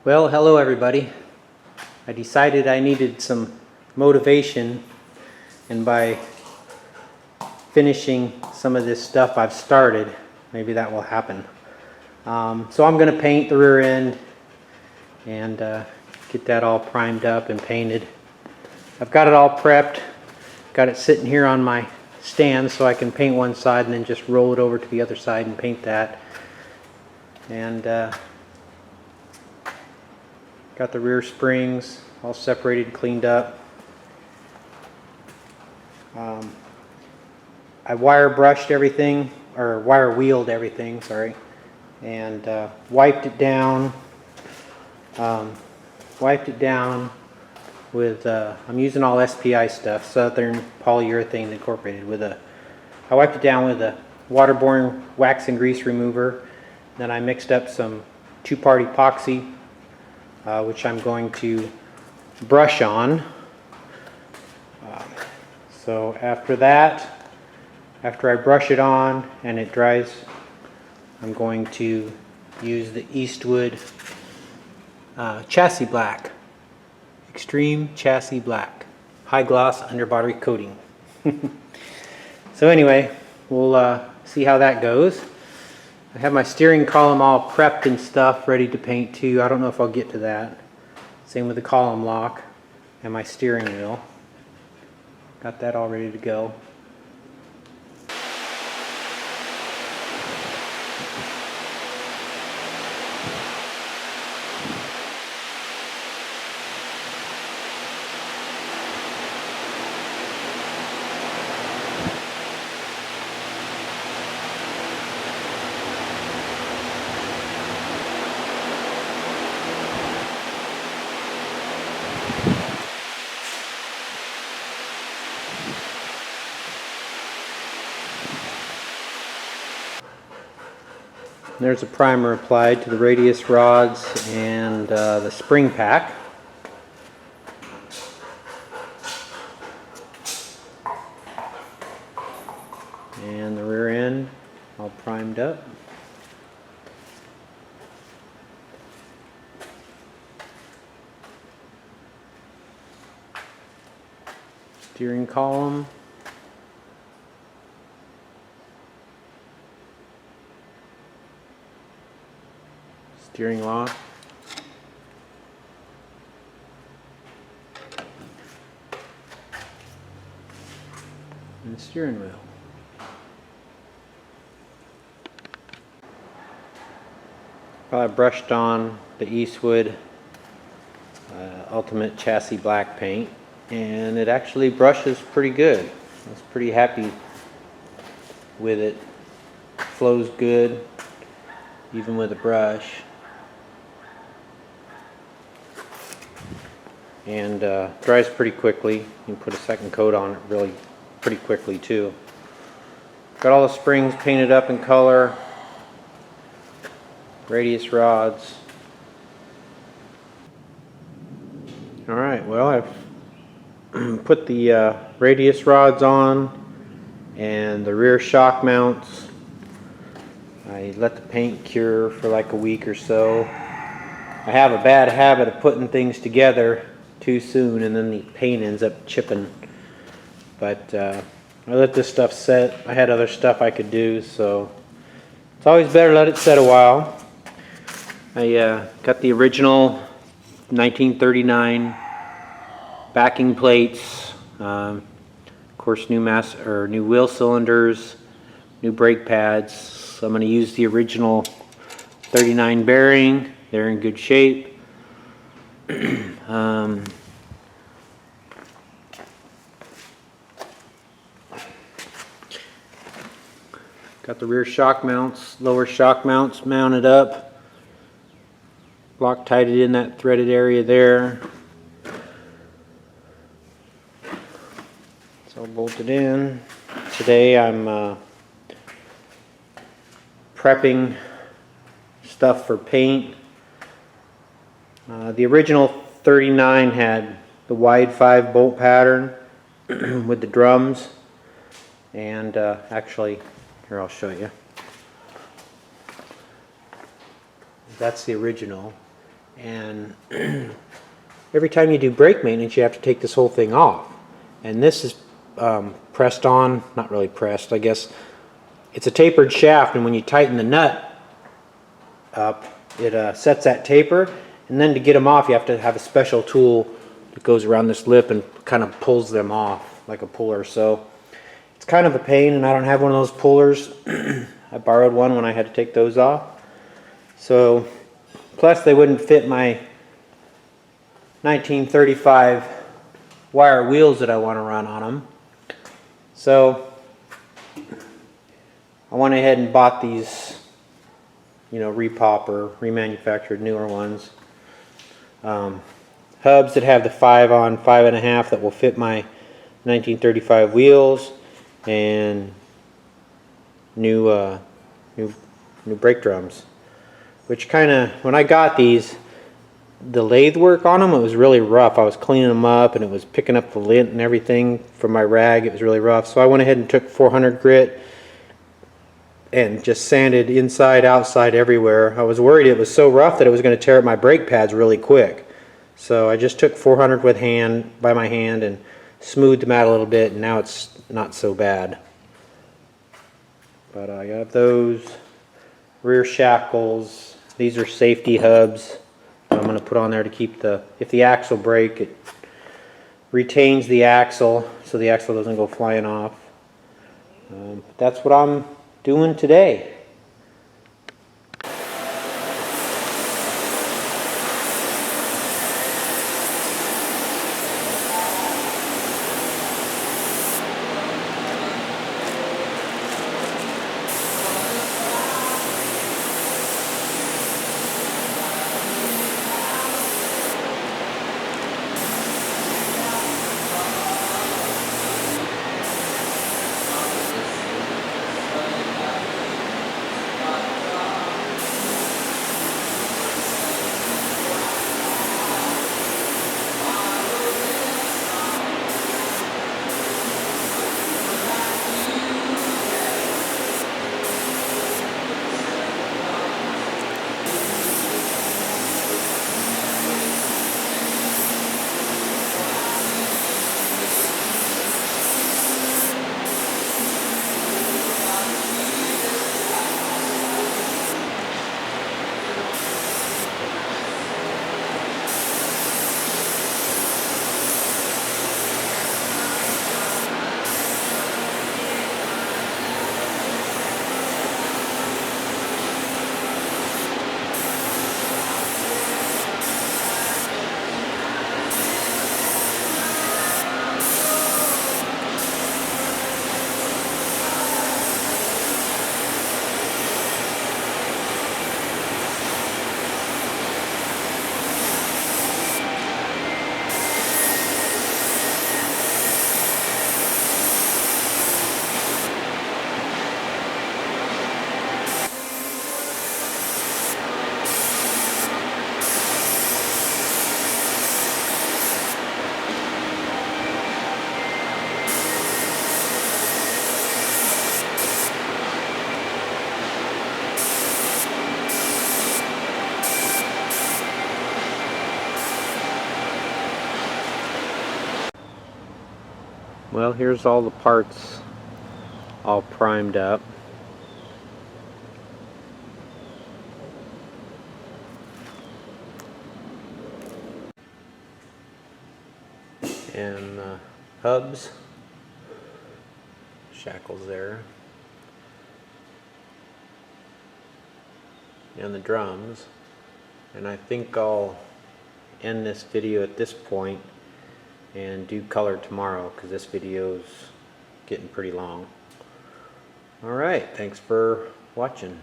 Well, hello everybody. I decided I needed some motivation, and by finishing some of this stuff I've started, maybe that will happen. So I'm going to paint the rear end and get that all primed up and painted. I've got it all prepped, got it sitting here on my stand so I can paint one side and then just roll it over to the other side and paint that. And got the rear springs all separated and cleaned up. I wire brushed everything, or wire wheeled everything, sorry, and wiped it down. With, I'm using all SPI stuff, Southern Polyurethane Incorporated. I wiped it down with a waterborne wax and grease remover. Then I mixed up some two-part epoxy, which I'm going to brush on. So after that, after I brush it on and it dries, I'm going to use the Eastwood chassis black, extreme chassis black, high gloss underbody coating. So anyway, we'll see how that goes. I have my steering column all prepped and stuff ready to paint too. I don't know if I'll get to that. Same with the column lock and my steering wheel. Got that all ready to go. There's a primer applied to the radius rods and the spring pack. And the rear end all primed up. Steering column. Steering lock. And the steering wheel. I brushed on the Eastwood Ultimate Chassis Black paint, and it actually brushes pretty good. I was pretty happy with it. Flows good, even with a brush. And dries pretty quickly. You can put a second coat on it really pretty quickly too. Got all the springs painted up in color, radius rods. Alright, well, I've put the radius rods on and the rear shock mounts. I let the paint cure for like a week or so. I have a bad habit of putting things together too soon and then the paint ends up chipping, but I let this stuff set. I had other stuff I could do, so it's always better to let it set a while. I got the original 1939 backing plates, of course new wheel cylinders, new brake pads. So I'm going to use the original 39 bearing. They're in good shape. Got the rear shock mounts, lower shock mounts mounted up. Loctited in that threaded area there. It's all bolted in. Today I'm prepping stuff for paint. The original 39 had the wide 5 bolt pattern with the drums, and actually, here I'll show you. That's the original, and every time you do brake maintenance you have to take this whole thing off, and this is pressed on, not really pressed, I guess it's a tapered shaft, and when you tighten the nut up it sets that taper, and then to get them off you have to have a special tool that goes around this lip and kind of pulls them off like a puller. So it's kind of a pain, and I don't have one of those pullers. I borrowed one when I had to take those off. So plus they wouldn't fit my 1935 wire wheels that I want to run on them. So I went ahead and bought these, you know, repop or remanufactured newer ones. Hubs that have the 5 on 5.5 that will fit my 1935 wheels, and new brake drums. Which kind of, when I got these, the lathe work on them, it was really rough. I was cleaning them up and it was picking up the lint and everything from my rag. It was really rough. So I went ahead and took 400 grit and just sanded inside, outside, everywhere. I was worried it was so rough that it was going to tear up my brake pads really quick. So I just took 400 by my hand and smoothed them out a little bit, and now it's not so bad. But I got those rear shackles. These are safety hubs that I'm going to put on there to keep if the axle break, it retains the axle so the axle doesn't go flying off. That's what I'm doing today. Well, here's all the parts all primed up. And hubs, shackles there, and the drums. And I think I'll end this video at this point and do color tomorrow, because this video's getting pretty long. Alright, thanks for watching.